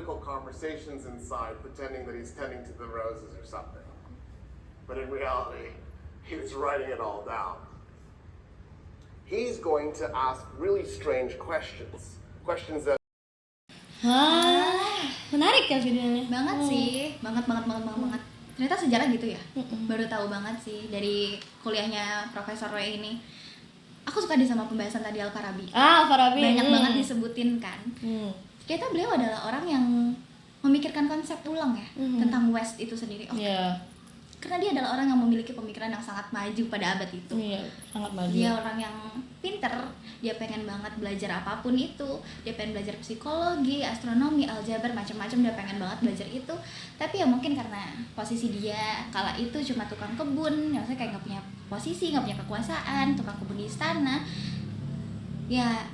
political conversations inside, pretending that he's tending to the roses or something. But in reality, he was writing it all down. He's going to ask really strange questions. Questions that Menarik ya videonya. Banget sih, banget. Ternyata sejarah gitu ya. Baru tahu banget sih dari kuliahnya Profesor Roy ini. Aku suka deh sama pembahasan tadi Al-Farabi. Al-Farabi. Banyak banget disebutin kan. Ternyata beliau adalah orang yang memikirkan konsep ulang ya tentang West itu sendiri. Karena dia adalah orang yang memiliki pemikiran yang sangat maju pada abad itu. Iya, sangat maju. Dia orang yang pinter, dia pengen banget belajar apapun itu. Dia pengen belajar psikologi, astronomi, aljabar, macam-macam, dia pengen banget belajar itu. Tapi ya mungkin karena posisi dia kala itu cuma tukang kebun, maksudnya kayak nggak punya posisi, nggak punya kekuasaan, tukang kebun di istana. Ya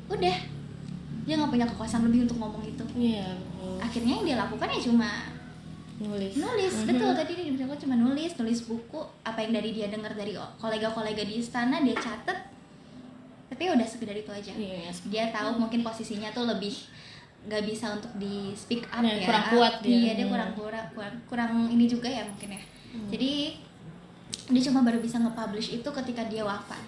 udah, dia nggak punya kekuasaan lebih untuk ngomong itu. Iya. Akhirnya yang dia lakukan ya cuma nulis, betul. Tadi dia bilang cuma nulis buku, apa yang dari dia dengar dari kolega-kolega di istana dia catet, tapi udah sekedar itu aja. Dia tahu mungkin posisinya tuh lebih nggak bisa untuk di speak up ya, kurang kuat dia. Dia kurang ini juga ya mungkin ya. Jadi dia cuma baru bisa nge-publish itu ketika dia wafat.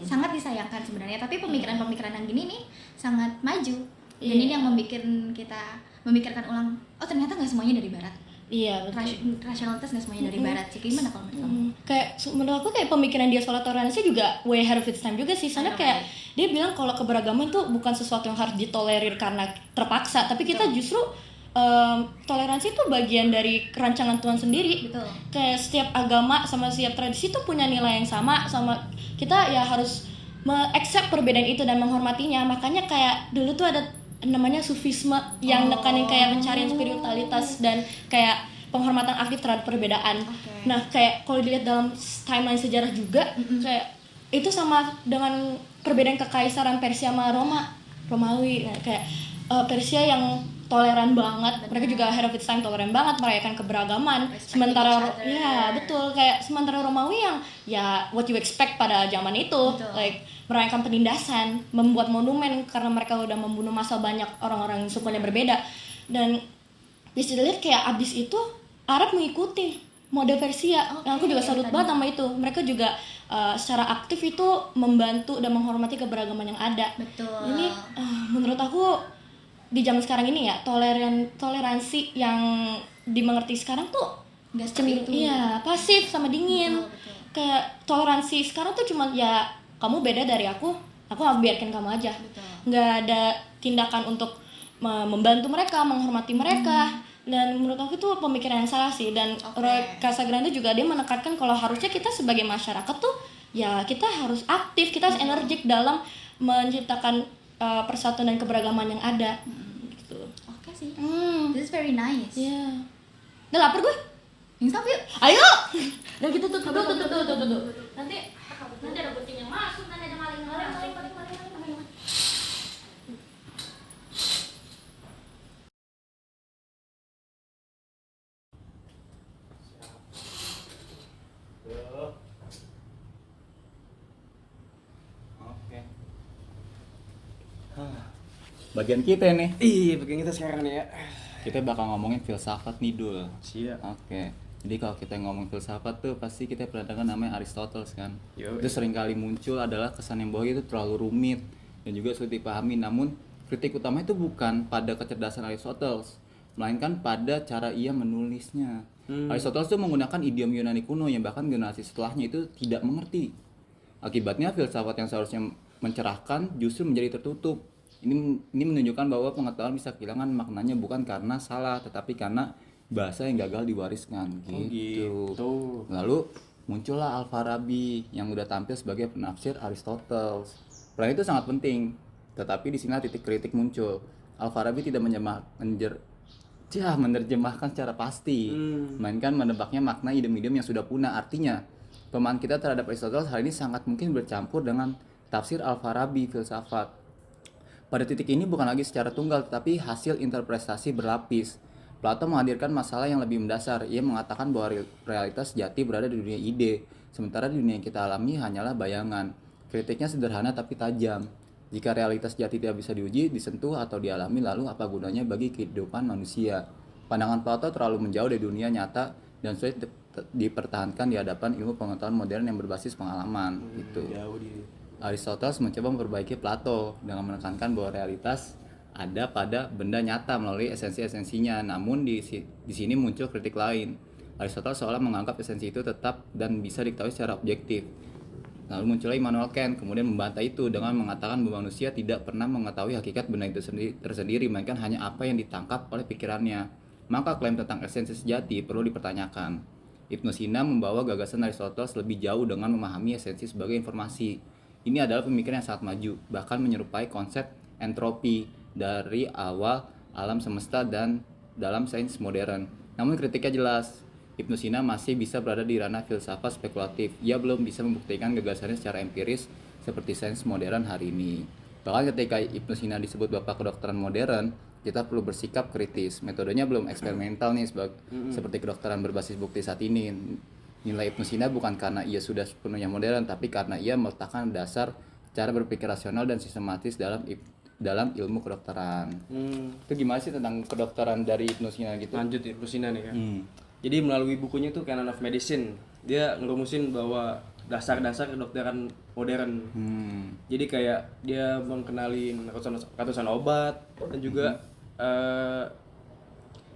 Sangat disayangkan sebenarnya, tapi pemikiran-pemikiran yang gini nih sangat maju. Dan ini yang kita memikirkan ulang, oh ternyata nggak semuanya dari barat. Iya, betul. Rasionalitas nggak semuanya dari barat sih. Gimana kalau menurut kamu? Kayak menurut aku kayak pemikiran dia soal toleransi juga way ahead of its time juga sih. Soalnya kayak dia bilang kalau keberagaman tuh bukan sesuatu yang harus ditolerir karena terpaksa, tapi kita justru toleransi itu bagian dari rancangan Tuhan sendiri. Betul. Kayak setiap agama sama setiap tradisi tuh punya nilai yang sama kita ya harus accept perbedaan itu dan menghormatinya. Makanya kayak dulu tuh ada namanya sufisme yang nekanin kayak pencarian spiritualitas dan kayak penghormatan aktif terhadap perbedaan. Nah kayak kalau dilihat dalam timeline sejarah juga kayak itu sama dengan perbedaan kekaisaran Persia sama Romawi. Nah, kayak Persia yang toleran banget, mereka juga ahead of its time, toleran banget, merayakan keberagaman. Sementara sementara Romawi yang ya what you expect pada zaman itu, like merayakan penindasan, membuat monumen karena mereka udah membunuh massa banyak orang-orang sukunya berbeda. Dan bisa dilihat kayak abis itu Arab mengikuti mode Persia. Yang aku juga salut banget sama itu. Mereka juga secara aktif itu membantu dan menghormati keberagaman yang ada. Betul. Ini menurut aku di zaman sekarang ini ya toleransi yang dimengerti sekarang tuh nggak seperti itu. Iya, pasif sama dingin. Betul. Kayak toleransi sekarang tuh cuma ya kamu beda dari aku biarkan kamu aja. Nggak ada tindakan untuk membantu mereka, menghormati mereka. Dan menurut aku itu pemikiran yang salah sih. Dan Roy Casagrande juga dia menekankan kalau harusnya kita sebagai masyarakat tuh ya kita harus aktif, kita harus energik dalam menciptakan persatuan dan keberagaman yang ada. Gitu. Oke sih. This is very nice. Yeah. Udah lapar gue. Stop yuk. Ayo. Udah gitu tuh. Nanti ada kucing yang masuk, nanti ada maling. Oke. Bagian kita nih. Iya, bagian kita sekarang nih ya. Kita bakal ngomongin filsafat nih, Dul. Siap. Oke. Jadi kalau kita ngomong filsafat tuh pasti kita pernah dengar namanya Aristoteles kan. Yo. Itu sering kali muncul adalah kesan yang bahwa itu terlalu rumit dan juga sulit dipahami. Namun kritik utama itu bukan pada kecerdasan Aristoteles, melainkan pada cara ia menulisnya. Aristoteles tuh menggunakan idiom Yunani kuno yang bahkan generasi setelahnya itu tidak mengerti. Akibatnya filsafat yang seharusnya mencerahkan justru menjadi tertutup. Ini menunjukkan bahwa pengetahuan bisa kehilangan maknanya bukan karena salah, tetapi karena bahasa yang gagal diwariskan gitu. Lalu muncullah Al-Farabi yang udah tampil sebagai penafsir Aristoteles. Peran itu sangat penting, tetapi di sini titik kritik muncul. Al-Farabi tidak menerjemahkan secara pasti, melainkan menebaknya makna idiom-idiom yang sudah punah. Artinya, pemahaman kita terhadap Aristoteles hari ini sangat mungkin bercampur dengan tafsir Al-Farabi filsafat. Pada titik ini bukan lagi secara tunggal, tetapi hasil interpretasi berlapis. Plato menghadirkan masalah yang lebih mendasar. Ia mengatakan bahwa realitas sejati berada di dunia ide, sementara di dunia yang kita alami hanyalah bayangan. Kritiknya sederhana tapi tajam. Jika realitas jati tidak bisa diuji, disentuh atau dialami, lalu apa gunanya bagi kehidupan manusia? Pandangan Plato terlalu menjauh dari dunia nyata dan sulit dipertahankan di hadapan ilmu pengetahuan modern yang berbasis pengalaman. Gitu. Jauh di Aristoteles mencoba memperbaiki Plato dengan menekankan bahwa realitas ada pada benda nyata melalui esensi-esensinya. Namun di sini muncul kritik lain. Aristoteles seolah menganggap esensi itu tetap dan bisa diketahui secara objektif. Lalu muncullah Immanuel Kant kemudian membantah itu dengan mengatakan bahwa manusia tidak pernah mengetahui hakikat benda itu tersendiri, melainkan hanya apa yang ditangkap oleh pikirannya. Maka klaim tentang esensi sejati perlu dipertanyakan. Ibnu Sina membawa gagasan Aristoteles lebih jauh dengan memahami esensi sebagai informasi. Ini adalah pemikiran yang sangat maju, bahkan menyerupai konsep entropi dari awal alam semesta dan dalam sains modern. Namun kritiknya jelas. Ibnu Sina masih bisa berada di ranah filsafat spekulatif. Ia belum bisa membuktikan gagasannya secara empiris seperti sains modern hari ini. Bahkan ketika Ibnu Sina disebut bapak kedokteran modern, kita perlu bersikap kritis. Metodenya belum eksperimental nih seperti kedokteran berbasis bukti saat ini. Nilai Ibnu Sina bukan karena ia sudah sepenuhnya modern, tapi karena ia meletakkan dasar cara berpikir rasional dan sistematis dalam ilmu kedokteran. Itu gimana sih tentang kedokteran dari Ibnu Sina gitu? lanjut ya Lucina nih kan. Jadi melalui bukunya tuh Canon of Medicine, dia ngerumusin bahwa dasar-dasar kedokteran modern. Jadi kayak dia mengenalin ratusan obat dan juga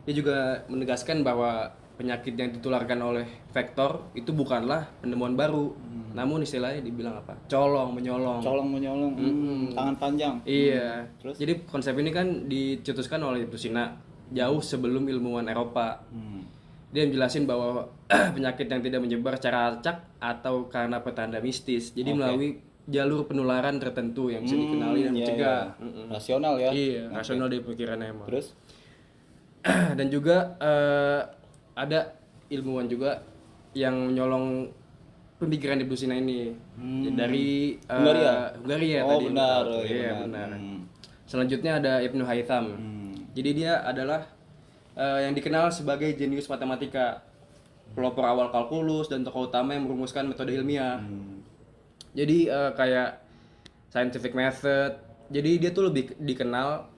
dia juga menegaskan bahwa penyakit yang ditularkan oleh vektor itu bukanlah penemuan baru, namun istilahnya dibilang apa? Colong menyolong. Tangan panjang. Iya. Terus? Jadi konsep ini kan dicetuskan oleh Ibnu Sina jauh sebelum ilmuwan Eropa. Dia menjelasin bahwa penyakit yang tidak menyebar secara acak atau karena petanda mistis. Jadi melalui jalur penularan tertentu yang bisa dikenali dan mencegah. Rasional ya. Iya, rasional di pikirannya emang. Terus? Dan juga ada ilmuwan juga yang menyolong pemikiran Ibnu Sina ini dari Hungaria Oh, tadi. benar. Iya, benar. Selanjutnya ada Ibnu Haytham. Jadi dia adalah yang dikenal sebagai jenius matematika, pelopor awal kalkulus dan tokoh utama yang merumuskan metode ilmiah. Jadi kayak scientific method. Jadi dia tuh lebih dikenal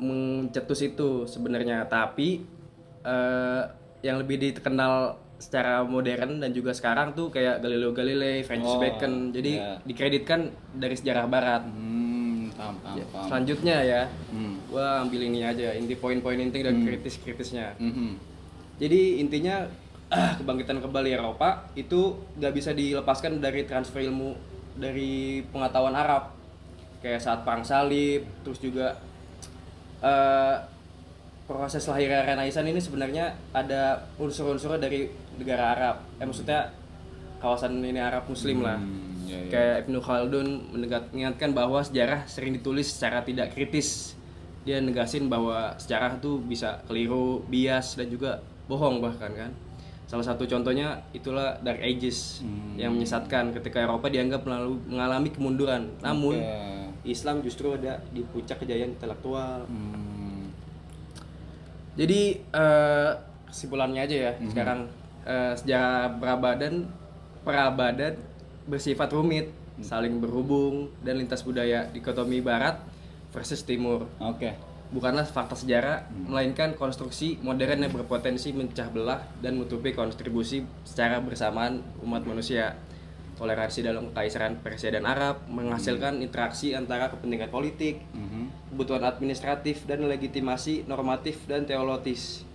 mencetus itu sebenarnya, tapi yang lebih dikenal secara modern dan juga sekarang tuh kayak Galileo Galilei, Francis Bacon. Jadi dikreditkan dari sejarah barat. Paham. Selanjutnya ya, gua ambil ini aja, inti poin-poin inti dan kritis-kritisnya. Jadi intinya kebangkitan kembali Eropa itu gak bisa dilepaskan dari transfer ilmu dari pengetahuan Arab, kayak saat perang salib, terus juga proses lahirnya Renaissance ini sebenarnya ada unsur-unsur dari negara Arab. Maksudnya kawasan ini Arab Muslim lah. Kayak Ibnu Khaldun mengingatkan bahwa sejarah sering ditulis secara tidak kritis. Dia negasin bahwa sejarah tuh bisa keliru, bias dan juga bohong bahkan kan. Salah satu contohnya itulah Dark Ages yang menyesatkan ketika Eropa dianggap mengalami kemunduran. Namun Islam justru ada di puncak kejayaan intelektual. Jadi kesimpulannya aja ya sekarang sejarah perabadan bersifat rumit, saling berhubung dan lintas budaya dikotomi barat versus timur. Bukanlah fakta sejarah, melainkan konstruksi modern yang berpotensi mencah belah dan menutupi kontribusi secara bersamaan umat manusia. Toleransi dalam kekaisaran Persia dan Arab menghasilkan interaksi antara kepentingan politik, kebutuhan administratif dan legitimasi normatif dan teologis.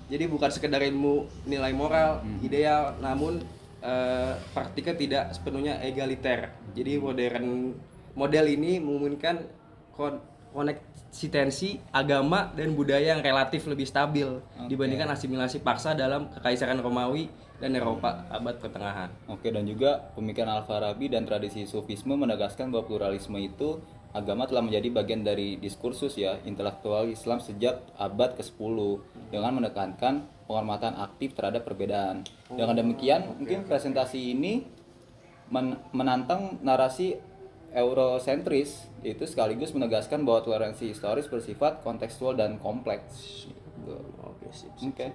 Jadi bukan sekedar ilmu nilai moral, ideal, namun praktiknya tidak sepenuhnya egaliter. Jadi model ini memungkinkan koneksistensi agama dan budaya yang relatif lebih stabil dibandingkan asimilasi paksa dalam kekaisaran Romawi dan Eropa abad pertengahan. Dan juga pemikiran Al-Farabi dan tradisi Sufisme menegaskan bahwa pluralisme itu agama telah menjadi bagian dari diskursus ya intelektual Islam sejak abad ke-10 dengan menekankan penghormatan aktif terhadap perbedaan. Dengan demikian, mungkin presentasi ini menantang narasi eurosentris, itu sekaligus menegaskan bahwa toleransi historis bersifat kontekstual dan kompleks. Oke, sip. Oke.